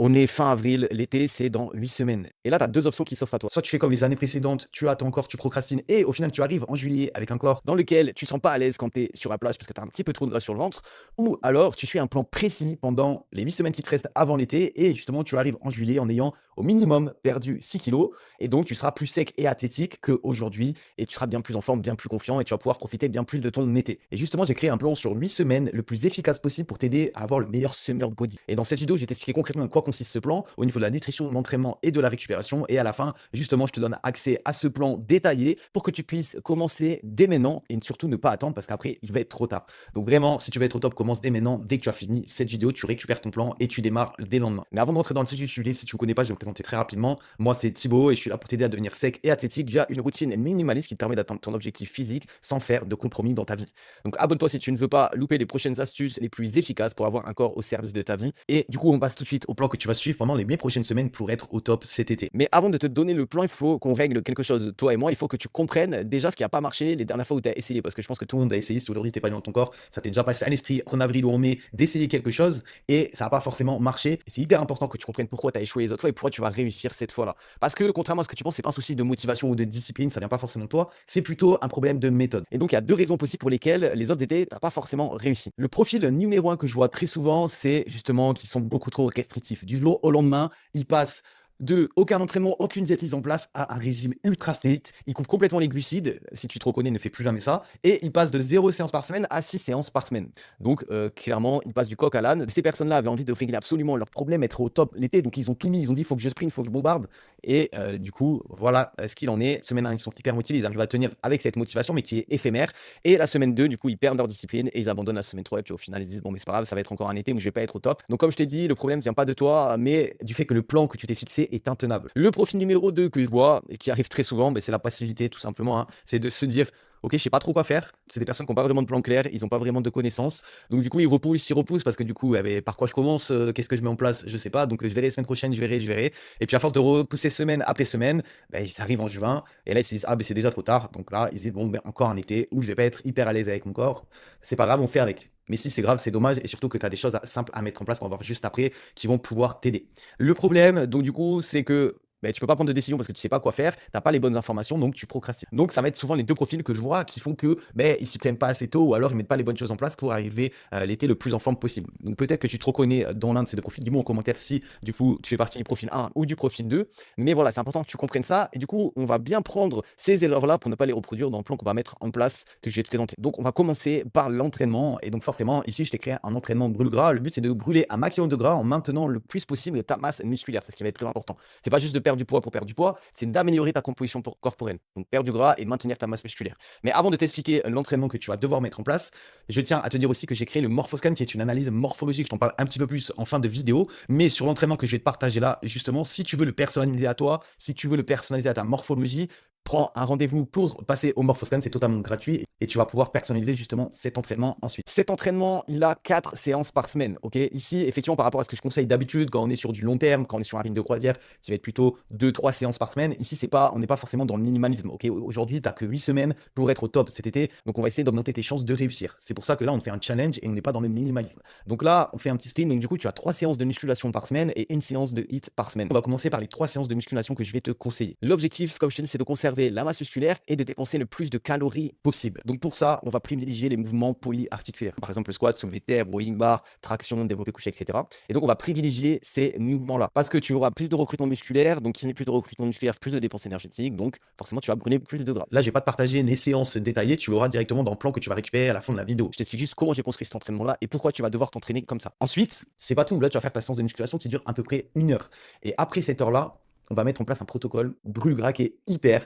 On est fin avril, l'été, c'est dans 8 semaines. Et là, tu as 2 options qui s'offrent à toi. Soit tu fais comme les années précédentes, tu attends encore, tu procrastines et au final tu arrives en juillet avec un corps Dans lequel tu te sens pas à l'aise quand tu es sur la plage parce que tu as un petit peu trop de gras sur le ventre, ou alors tu suis un plan précis pendant les 8 semaines qui te restent avant l'été et justement tu arrives en juillet en ayant au minimum perdu 6 kilos et donc tu seras plus sec et athlétique qu'aujourd'hui et tu seras bien plus en forme, bien plus confiant et tu vas pouvoir profiter bien plus de ton été. Et justement, j'ai créé un plan sur 8 semaines le plus efficace possible pour t'aider à avoir le meilleur summer body. Et dans cette vidéo, je vais t'expliquer concrètement en quoi consiste ce plan au niveau de la nutrition, de l'entraînement et de la récupération. Et à la fin, justement, je te donne accès à ce plan détaillé pour que tu puisses commencer dès maintenant et surtout ne pas attendre parce qu'après, il va être trop tard. Donc vraiment, si tu veux être au top, commence dès maintenant. Dès que tu as fini cette vidéo, tu récupères ton plan et tu démarres dès le lendemain. Mais avant de rentrer dans le sujet du sujet, si tu ne me connais pas, je vais me présenter très rapidement. Moi, c'est Thibaut et je suis là pour t'aider à devenir sec et athlétique via une routine minimaliste qui te permet d'atteindre ton objectif physique sans faire de compromis dans ta vie. Donc abonne-toi si tu ne veux pas louper les prochaines astuces les plus efficaces pour avoir un corps au service de ta vie. Et du coup, on passe tout de suite au plan que tu vas suivre pendant les prochaines semaines pour être au top cet été. Mais avant de te donner le plan, il faut qu'on règle quelque chose, toi et moi. Il faut que tu comprennes déjà ce qui n'a pas marché les dernières fois où tu as essayé. Parce que je pense que Tout le monde a essayé, si aujourd'hui tu n'es pas dans ton corps, ça t'est déjà passé à l'esprit en avril ou en mai d'essayer quelque chose et ça n'a pas forcément marché. c'est hyper important que tu comprennes pourquoi tu as échoué les autres fois et pourquoi tu vas réussir cette fois-là. Parce que contrairement à ce que tu penses, c'est pas un souci de motivation Ou de discipline, ça vient pas forcément de toi, c'est plutôt un problème de méthode. Et donc, il y a 2 raisons possibles pour lesquelles les autres étés, tu pas forcément réussi. Le profil numéro 1 que je vois très souvent, c'est justement qu'ils sont beaucoup trop restrictifs. Du jour au lendemain, ils passent de aucun entraînement, aucune diète mise en place à un régime ultra strict. Ils coupent complètement les glucides. Si tu te reconnais, ne fais plus jamais ça. Et ils passent de 0 séance par semaine à 6 séances par semaine. Donc, clairement, ils passent du coq à l'âne. Ces personnes-là avaient envie de régler absolument leur problème, être au top l'été. Donc, ils ont tout mis. Ils ont dit, il faut que je sprint, il faut que je bombarde. Et du coup, voilà ce qu'il en est. Semaine 1, ils sont hyper motivés. Ils arrivent à tenir avec cette motivation, mais qui est éphémère. Et la semaine 2, du coup, ils perdent leur discipline et ils abandonnent la semaine 3. Et puis au final, ils disent, bon, mais c'est pas grave, ça va être encore un été où je vais pas être au top. Donc, comme je t'ai dit, le problème ne vient pas de toi, mais Du fait que le plan que tu t'es fixé est intenable. le profil numéro 2 que je vois et qui arrive très souvent, ben, c'est la passivité tout simplement, hein. C'est de se dire: «OK, je sais pas trop quoi faire». C'est des personnes qui ont pas vraiment de plan clair, ils ont pas vraiment de connaissances. Donc du coup, ils repoussent parce que du coup, par quoi je commence? Qu'est-ce que je mets en place? Je sais pas. Donc je verrai la semaine prochaine, je verrai. Et puis à force de repousser semaine après semaine, ils arrivent en juin et là, ils se disent: «Ah c'est déjà trop tard». Donc là, ils se disent: «Bon, encore un été où je vais pas être hyper à l'aise avec mon corps. C'est pas grave, on fait avec». Mais si c'est grave, c'est dommage et surtout que tu as des choses simples à mettre en place qu'on va voir juste après qui vont pouvoir t'aider. Le problème, donc du coup, c'est que tu peux pas prendre de décision parce que tu sais pas quoi faire, tu as pas les bonnes informations, donc tu procrastines. Donc ça va être souvent les 2 profils que je vois qui font que, ils s'y prennent pas assez tôt ou alors ils mettent pas les bonnes choses en place pour arriver, l'été le plus en forme possible. Donc peut-être que tu te reconnais dans l'un de ces 2 profils. Dis-moi en commentaire si, du coup, tu fais partie du profil 1 ou du profil 2. Mais voilà, c'est important que tu comprennes ça et du coup, on va bien prendre ces erreurs-là pour ne pas les reproduire dans le plan qu'on va mettre en place, que je vais te présenter. Donc on va commencer par l'entraînement et donc forcément, ici, je t'ai créé un entraînement brûle-gras. Le but, c'est de brûler un maximum de gras en maintenant le plus possible ta masse musculaire. C'est ce qui va être très important. C'est pas juste de perdre du poids pour perdre du poids, c'est d'améliorer ta composition corporelle. Donc perdre du gras et maintenir ta masse musculaire. Mais avant de t'expliquer l'entraînement que tu vas devoir mettre en place, je tiens à te dire aussi que j'ai créé le Morphoscan qui est une analyse morphologique. Je t'en parle un petit peu plus en fin de vidéo, mais sur l'entraînement que je vais te partager là, justement, si tu veux le personnaliser à toi, si tu veux le personnaliser à ta morphologie, prends un rendez-vous pour passer au Morphoscan, c'est totalement gratuit et tu vas pouvoir personnaliser justement cet entraînement ensuite. Cet entraînement, il a 4 séances par semaine, OK? Ici, effectivement, par rapport à ce que je conseille d'habitude quand on est sur du long terme, quand on est sur un rythme de croisière, ça va être plutôt 2-3 séances par semaine. Ici, on n'est pas forcément dans le minimalisme, OK? Aujourd'hui, tu as que 8 semaines pour être au top cet été, donc on va essayer d'augmenter tes chances de réussir. C'est pour ça que là, on te fait un challenge et on n'est pas dans le minimalisme. Donc là, on fait un petit stream, donc du coup, tu as 3 séances de musculation par semaine et une séance de HIIT par semaine. On va commencer par les 3 séances de musculation que je vais te conseiller. L'objectif, comme je te dis, c'est de conserver la masse musculaire et de dépenser le plus de calories possible. Donc pour ça, on va privilégier les mouvements polyarticulaires. Par exemple, le squat, soulevé de terre, rowing bar, traction, développé couché, etc. Et donc, on va privilégier ces mouvements-là parce que tu auras plus de recrutement musculaire. Donc, qui n'est plus de recrutement musculaire, plus de dépenses énergétiques. Donc, forcément, tu vas brûler plus de gras. Là, je vais pas te partager les séances détaillées. Tu l'auras directement dans le plan que tu vas récupérer à la fin de la vidéo. Je t'explique juste comment j'ai construit cet entraînement-là et pourquoi tu vas devoir t'entraîner comme ça. Ensuite, c'est pas tout. Là, tu vas faire ta séance de musculation qui dure à peu près 1 heure. Et après cette heure-là, on va mettre en place un protocole brûle-gras qui est hyper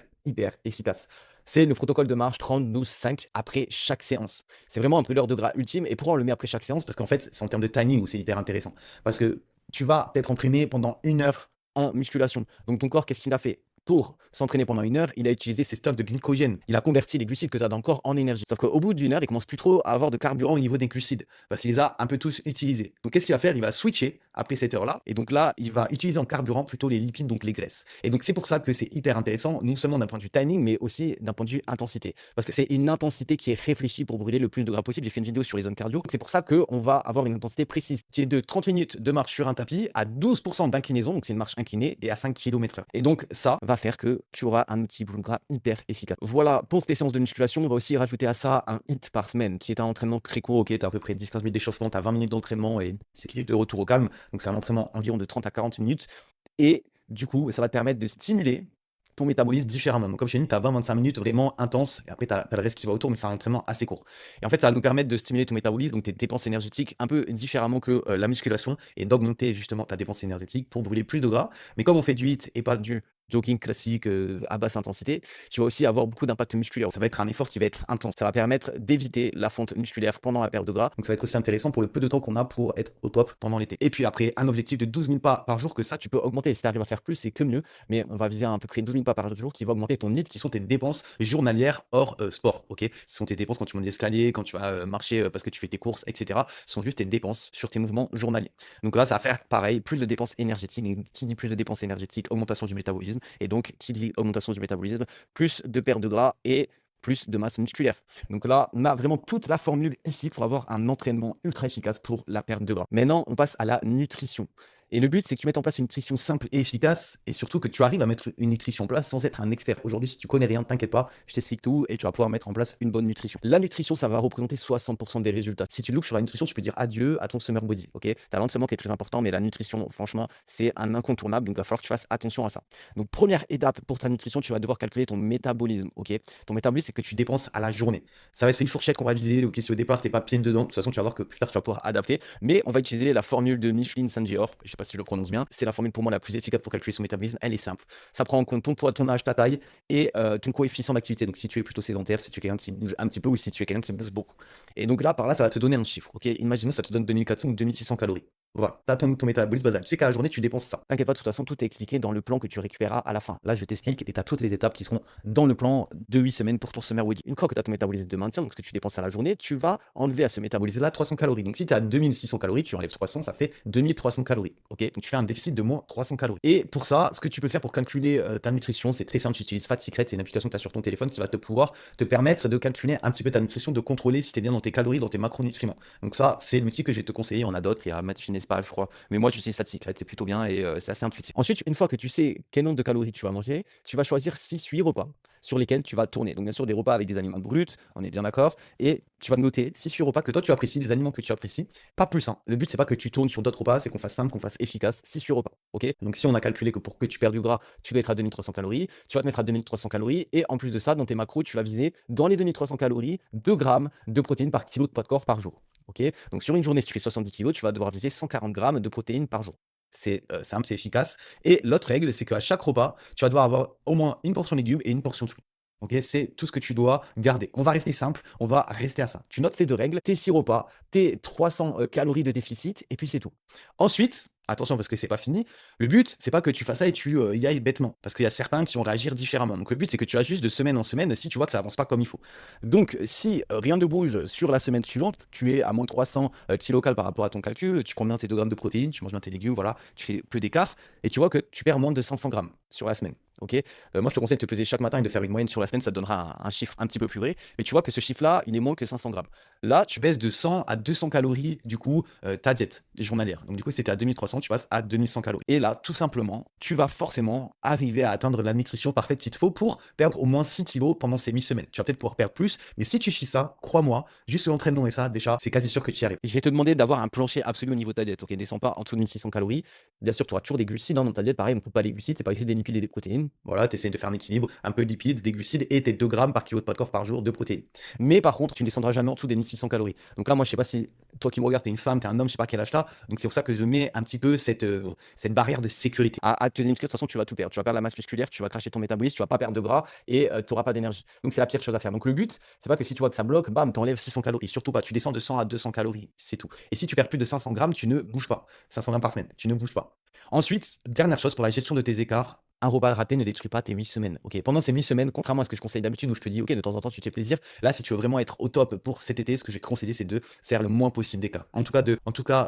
efficace. C'est le protocole de marche 30-12-5 après chaque séance. C'est vraiment un brûleur de gras ultime. Et pourquoi on le met après chaque séance? Parce qu'en fait, c'est en termes de timing où c'est hyper intéressant. Parce que tu vas t'être entraîné pendant 1 heure en musculation. Donc ton corps, qu'est-ce qu'il a fait? Pour s'entraîner pendant 1 heure, il a utilisé ses stocks de glycogène. Il a converti les glucides que tu as dans le corps en énergie. Sauf qu'au bout d'1 heure, il commence plus trop à avoir de carburant au niveau des glucides parce qu'il les a un peu tous utilisés. Donc qu'est-ce qu'il va faire? Il va switcher après cette heure-là. Et donc là, il va utiliser en carburant plutôt les lipides, donc les graisses. Et donc c'est pour ça que c'est hyper intéressant, non seulement d'un point de vue timing, mais aussi d'un point de vue intensité. Parce que c'est une intensité qui est réfléchie pour brûler le plus de gras possible. J'ai fait une vidéo sur les zones cardio. C'est pour ça qu'on va avoir une intensité précise qui est de 30 minutes de marche sur un tapis à 12% d'inclinaison, donc c'est une marche inclinée, et à 5 km/h. Et donc ça va faire que tu auras un outil brûle gras hyper efficace. Voilà pour tes séances de musculation. On va aussi rajouter à ça un HIIT par semaine, qui est un entraînement très court. Ok, tu as à peu près 10-15 minutes d'échauffement, tu as 20 minutes d'entraînement et 6 minutes de retour au calme. Donc c'est un entraînement environ de 30 à 40 minutes. Et du coup, ça va te permettre de stimuler ton métabolisme différemment. Donc, comme chez nous, tu as 20-25 minutes vraiment intenses, et après, tu as le reste qui va autour, mais c'est un entraînement assez court. Et en fait, ça va nous permettre de stimuler ton métabolisme, donc tes dépenses énergétiques, un peu différemment que la musculation, et d'augmenter justement ta dépense énergétique pour brûler plus de gras. Mais comme on fait du HIIT et pas du jogging classique à basse intensité, tu vas aussi avoir beaucoup d'impact musculaire. Ça va être un effort qui va être intense. Ça va permettre d'éviter la fonte musculaire pendant la perte de gras. Donc ça va être aussi intéressant pour le peu de temps qu'on a pour être au top pendant l'été. Et puis après, un objectif de 12 000 pas par jour, que ça, tu peux augmenter. Si tu arrives à faire plus, c'est que mieux. Mais on va viser à peu près 12 000 pas par jour qui va augmenter ton NIT, qui sont tes dépenses journalières hors sport. Ok, ce sont tes dépenses quand tu montes l'escalier, quand tu vas marcher parce que tu fais tes courses, etc. Ce sont juste tes dépenses sur tes mouvements journaliers. Donc là, ça va faire pareil, plus de dépenses énergétiques. Et qui dit plus de dépenses énergétiques, augmentation du métabolisme. Et donc, qui dit augmentation du métabolisme, plus de perte de gras et plus de masse musculaire. Donc là, on a vraiment toute la formule ici pour avoir un entraînement ultra efficace pour la perte de gras. Maintenant, on passe à la nutrition. Et le but, c'est que tu mettes en place une nutrition simple et efficace, et surtout que tu arrives à mettre une nutrition en place sans être un expert. Aujourd'hui, si tu connais rien, t'inquiète pas, je t'explique tout et tu vas pouvoir mettre en place une bonne nutrition. La nutrition, ça va représenter 60% des résultats. Si tu loupes sur la nutrition, tu peux dire adieu à ton summer body. Ok, t'as l'entraînement qui est très important, mais la nutrition, franchement, c'est un incontournable. Donc, il va falloir que tu fasses attention à ça. Donc, première étape pour ta nutrition, tu vas devoir calculer ton métabolisme. Ok, ton métabolisme, c'est que tu dépenses à la journée. Ça va être une fourchette qu'on va viser. Ok, si au départ, t'es pas pied dedans, de toute façon, tu vas voir que plus tard, tu vas pouvoir adapter. Mais on va utiliser la formule de Micheline Sanjior. Je sais pas si je le prononce bien. C'est la formule pour moi la plus efficace pour calculer son métabolisme. Elle est simple. Ça prend en compte ton poids, ton âge, ta taille et ton coefficient d'activité. Donc, si tu es plutôt sédentaire, si tu es quelqu'un qui bouge un petit peu ou si tu es quelqu'un qui bouge beaucoup. Et donc là, par là, ça va te donner un chiffre. Ok, imaginons ça te donne 2400 ou 2600 calories. Voilà, tu as ton métabolisme basal. Tu sais qu'à la journée, tu dépenses ça. T'inquiète pas, de toute façon, tout est expliqué dans le plan que tu récupéreras à la fin. Là, je t'explique et tu as toutes les étapes qui seront dans le plan de 8 semaines pour ton summer body. Une fois que tu as ton métabolisme de maintien, donc ce que tu dépenses à la journée, tu vas enlever à ce métabolisme-là 300 calories. Donc si tu as 2600 calories, tu enlèves 300, ça fait 2300 calories. Ok, donc tu fais un déficit de moins 300 calories. Et pour ça, ce que tu peux faire pour calculer ta nutrition, c'est très simple. Tu utilises Fat Secret, c'est une application que tu as sur ton téléphone qui va te pouvoir te permettre de calculer un petit peu ta nutrition, de contrôler si tu es bien dans tes calories, dans tes macronutriments. Donc ça, c'est l'outil que je vais te conseiller. On a d'autres, il y a MyFitnessPal, je crois. Mais moi, j'utilise Fat Secret, c'est plutôt bien et c'est assez intuitif. Ensuite, une fois que tu sais quel nombre de calories tu vas manger, tu vas choisir 6-8 repas sur lesquels tu vas tourner. Donc bien sûr, des repas avec des aliments bruts, on est bien d'accord. Et tu vas noter 6-8 repas que toi tu apprécies, des aliments que tu apprécies. Pas plus, hein. Le but, c'est pas que tu tournes sur d'autres repas, c'est qu'on fasse simple, qu'on fasse efficace. 6-8 repas. Ok. Donc si on a calculé que pour que tu perdes du gras, tu dois être à 2300 calories, tu vas te mettre à 2300 calories. Et en plus de ça, dans tes macros, tu vas viser dans les 2300 calories 2 grammes de protéines par kilo de poids de corps par jour. Ok, donc sur une journée, si tu fais 70 kg, tu vas devoir viser 140 grammes de protéines par jour. C'est simple, c'est efficace. Et l'autre règle, c'est qu'à chaque repas, tu vas devoir avoir au moins une portion de légumes et une portion de fruits. Ok, c'est tout ce que tu dois garder. On va rester simple, on va rester à ça. Tu notes ces deux règles, tes 6 repas, tes 300 calories de déficit, et puis c'est tout. Ensuite, attention parce que c'est pas fini, le but, c'est pas que tu fasses ça et tu y ailles bêtement. Parce qu'il y a certains qui vont réagir différemment. Donc le but, c'est que tu ajustes de semaine en semaine si tu vois que ça avance pas comme il faut. Donc si rien ne bouge sur la semaine suivante, tu es à moins 300 kilocal par rapport à ton calcul, tu prends bien tes 2 grammes de protéines, tu manges bien tes légumes, voilà, tu fais peu d'écart, et tu vois que tu perds moins de 500 grammes sur la semaine. Ok, moi je te conseille de te peser chaque matin et de faire une moyenne sur la semaine, ça te donnera un chiffre un petit peu plus vrai. Mais tu vois que ce chiffre-là, il est moins que 500 grammes. Là, tu baisses de 100 à 200 calories, du coup, ta diète journalière. Donc du coup, si c'était à 2300, tu passes à 2100 calories. Et là, tout simplement, tu vas forcément arriver à atteindre la nutrition parfaite qu'il te faut pour perdre au moins 6 kilos pendant ces 8 semaines. Tu vas peut-être pouvoir perdre plus, mais si tu suis ça, crois-moi, juste l'entraînement et ça, déjà, c'est quasi sûr que tu y arrives. Je vais te demander d'avoir un plancher absolu au niveau de ta diète. Ok, descends pas en dessous de 1600 calories. Bien sûr, tu auras toujours des glucides dans ta diète. Pareil, on ne coupe pas les glucides, c'est pas écrit des lipides et des protéines. Voilà, tu essaies de faire un équilibre, un peu de lipides, des glucides et tes 2 grammes par kilo de poids de corps par jour de protéines. Mais par contre, tu ne descendras jamais en dessous des 1600 calories. Donc là, moi, je sais pas si toi qui me regardes, tu es une femme, tu es un homme, je sais pas quel âge tu as. Donc c'est pour ça que je mets un petit peu cette barrière de sécurité. À te muscler, de toute façon, tu vas tout perdre. Tu vas perdre la masse musculaire, tu vas cracher ton métabolisme, tu vas pas perdre de gras et tu n'auras pas d'énergie. Donc c'est la pire chose à faire. Donc le but, c'est pas que si tu vois que ça bloque, bam, t'enlèves 600 calories. Surtout pas. Tu descends de 100 à 200 calories, c'est tout. Et si tu perds plus de 500 grammes, tu ne bouges pas. 500 grammes par semaine, tu ne bouges pas. Ensuite, dernière chose pour la gestion de tes écarts, un repas raté ne détruit pas tes 8 semaines. OK, pendant ces 8 semaines, contrairement à ce que je conseille d'habitude où je te dis: «OK, de temps en temps, tu te fais plaisir». Là, si tu veux vraiment être au top pour cet été, ce que je vais te conseiller, c'est de faire le moins possible d'écart. En tout cas,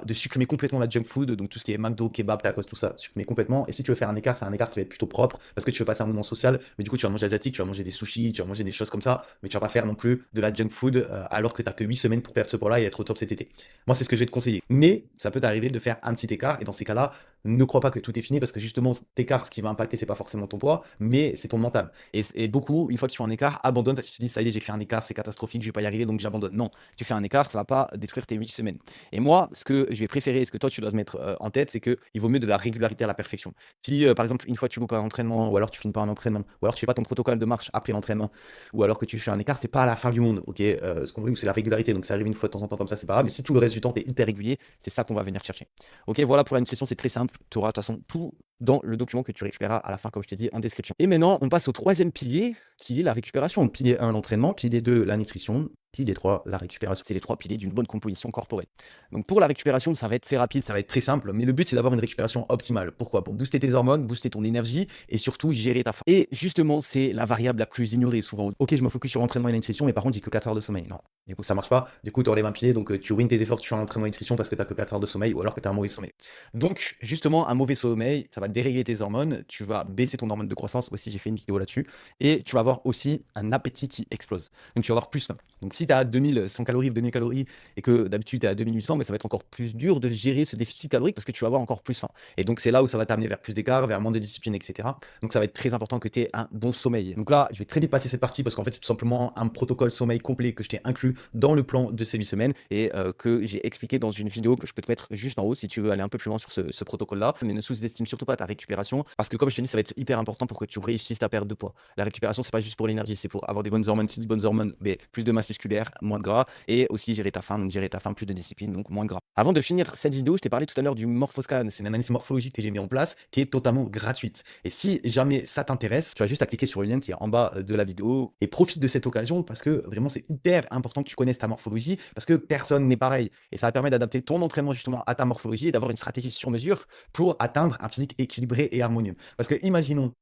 de supprimer complètement la junk food, donc tout ce qui est McDo, kebab, tacos, tout ça, supprimer complètement. Et si tu veux faire un écart, c'est un écart qui va être plutôt propre parce que tu veux passer un moment social, mais du coup, tu vas manger asiatique, tu vas manger des sushis, tu vas manger des choses comme ça, mais tu vas pas faire non plus de la junk food, alors que tu as que 8 semaines pour perdre ce poids-là et être au top cet été. Moi, c'est ce que je vais te conseiller. Mais ça peut t'arriver de faire un petit écart et dans ces cas-là, ne crois pas que tout est fini parce que justement, cet écart, ce qui va impacter, c'est pas forcément ton poids, mais c'est ton mental. Et beaucoup, une fois qu'ils font un écart, abandonnent parce qu'ils se disent: «Ça y est, j'ai fait un écart, c'est catastrophique, je vais pas y arriver, donc j'abandonne». Non, tu fais un écart, ça va pas détruire tes 8 semaines. Et moi, ce que je vais préférer, ce que toi tu dois te mettre, en tête, c'est qu'il vaut mieux de la régularité à la perfection. Si, par exemple, une fois tu loupes un entraînement ou alors tu finis pas un entraînement ou alors tu fais pas ton protocole de marche après l'entraînement ou alors que tu fais un écart, c'est pas la fin du monde, OK? Ce qu'on veut, c'est la régularité, donc ça arrive une fois de temps en temps comme ça, c'est pas grave, mais si tout le reste du temps, tu es hyper régulier, c'est ça qu'on va venir chercher. OK, voilà pour la nutrition, c'est très simple. Tu auras de toute façon tout dans le document que tu récupéreras à la fin, comme je t'ai dit, en description. Et maintenant, on passe au troisième pilier, qui est la récupération. Donc, pilier 1, l'entraînement, pilier 2, la nutrition, pilier 3, la récupération. C'est les trois piliers d'une bonne composition corporelle. Donc pour la récupération, ça va être très rapide, ça va être très simple, mais le but c'est d'avoir une récupération optimale. Pourquoi? Pour booster tes hormones, booster ton énergie et surtout gérer ta faim. Et justement, c'est la variable la plus ignorée souvent. Ok, je me focus sur l'entraînement et la nutrition, mais par contre, j'ai que 4 heures de sommeil. Non, du coup, ça marche pas. Du coup, tu enlèves un pilier, donc tu ruines tes efforts sur l'entraînement et la nutrition parce que tu que 4 heures de sommeil ou alors que tu as un mauvais sommeil. Donc, justement, un mauvais sommeil, ça va dérégler tes hormones, tu vas baisser ton hormone de croissance aussi, j'ai fait une vidéo là-dessus, et tu vas avoir aussi un appétit qui explose. Donc, tu vas avoir plus faim. Donc, si tu as 2100 calories, 2000 calories et que d'habitude tu es à 2800, mais ça va être encore plus dur de gérer ce déficit calorique parce que tu vas avoir encore plus faim. Et donc, c'est là où ça va t'amener vers plus d'écart, vers moins de discipline, etc. Donc, ça va être très important que tu aies un bon sommeil. Donc là, je vais très vite passer cette partie parce qu'en fait, c'est tout simplement un protocole sommeil complet que je t'ai inclus dans le plan de ces 8 semaines et que j'ai expliqué dans une vidéo que je peux te mettre juste en haut si tu veux aller un peu plus loin sur ce protocole-là. Mais ne sous-estime surtout pas ta récupération parce que, comme je t'ai dit, ça va être hyper important pour que tu réussisses ta perte de poids. La récupération, c'est pas juste pour l'énergie, c'est pour avoir des bonnes hormones. Si des bonnes hormones, mais plus de masse musculaire, moins de gras et aussi gérer ta faim. Donc, gérer ta faim, plus de discipline, donc moins de gras. Avant de finir cette vidéo, je t'ai parlé tout à l'heure du Morphoscan. C'est une analyse morphologique que j'ai mis en place qui est totalement gratuite. Et si jamais ça t'intéresse, tu as juste à cliquer sur le lien qui est en bas de la vidéo et profite de cette occasion parce que vraiment c'est hyper important que tu connaisses ta morphologie parce que personne n'est pareil. Et ça va permettre d'adapter ton entraînement justement à ta morphologie et d'avoir une stratégie sur mesure pour atteindre un physique équilibré et harmonieux. Parce que imaginons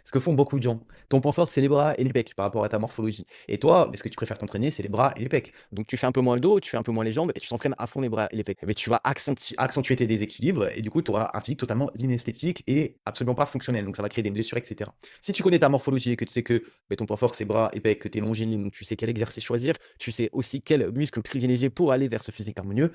ce que font beaucoup de gens. Ton point fort, c'est les bras et les pecs par rapport à ta morphologie. Et toi, ce que tu préfères t'entraîner, c'est les bras et les pecs. Donc tu fais un peu moins le dos, tu fais un peu moins les jambes et tu t'entraînes à fond les bras et les pecs. Mais tu vas accentuer tes déséquilibres et du coup, tu auras un physique totalement inesthétique et absolument pas fonctionnel. Donc ça va créer des blessures, etc. Si tu connais ta morphologie et que tu sais que ton point fort, c'est bras et pecs, que tu es longiligne, donc tu sais quel exercice choisir, tu sais aussi quel muscle privilégier pour aller vers ce physique harmonieux,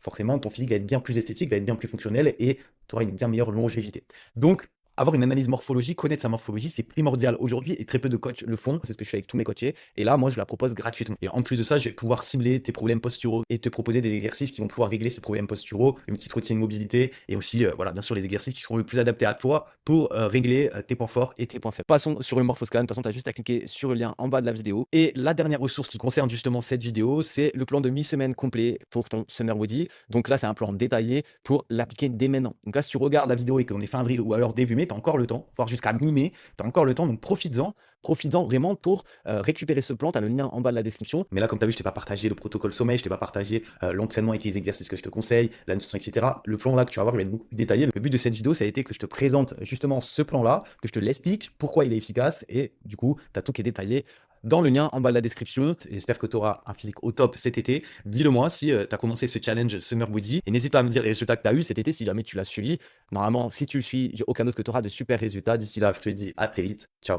forcément, ton physique va être bien plus esthétique, va être bien plus fonctionnel et tu auras une bien meilleure longévité. Donc, avoir une analyse morphologique, connaître sa morphologie, c'est primordial aujourd'hui et très peu de coachs le font. C'est ce que je fais avec tous mes coachés. Et là, moi, je la propose gratuitement. Et en plus de ça, je vais pouvoir cibler tes problèmes posturaux et te proposer des exercices qui vont pouvoir régler ces problèmes posturaux, une petite routine de mobilité et aussi, voilà, bien sûr, les exercices qui seront le plus adaptés à toi pour régler tes points forts et tes points faibles. Passons sur le Morphoscan. De toute façon, tu as juste à cliquer sur le lien en bas de la vidéo. Et la dernière ressource qui concerne justement cette vidéo, c'est le plan de mi-semaine complet pour ton Summer Body. Donc là, c'est un plan détaillé pour l'appliquer dès maintenant. Donc là, si tu regardes la vidéo et qu'on est fin avril ou alors début mai, tu as encore le temps, voire jusqu'à mi-mai, tu as encore le temps, donc profites-en vraiment pour récupérer ce plan. Tu as le lien en bas de la description. Mais là, comme tu as vu, je t'ai pas partagé le protocole sommeil, je t'ai pas partagé l'entraînement avec les exercices que je te conseille, la nutrition, etc. Le plan là que tu vas voir, il va être beaucoup plus détaillé. Le but de cette vidéo, ça a été que je te présente justement ce plan-là, que je te l'explique, pourquoi il est efficace, et du coup, tu as tout qui est détaillé dans le lien en bas de la description. J'espère que tu auras un physique au top cet été. Dis-le moi si tu as commencé ce challenge Summer Body. Et n'hésite pas à me dire les résultats que tu as eu cet été si jamais tu l'as suivi. Normalement, si tu le suis, j'ai aucun doute que tu auras de super résultats. D'ici là, je te dis à très vite. Ciao.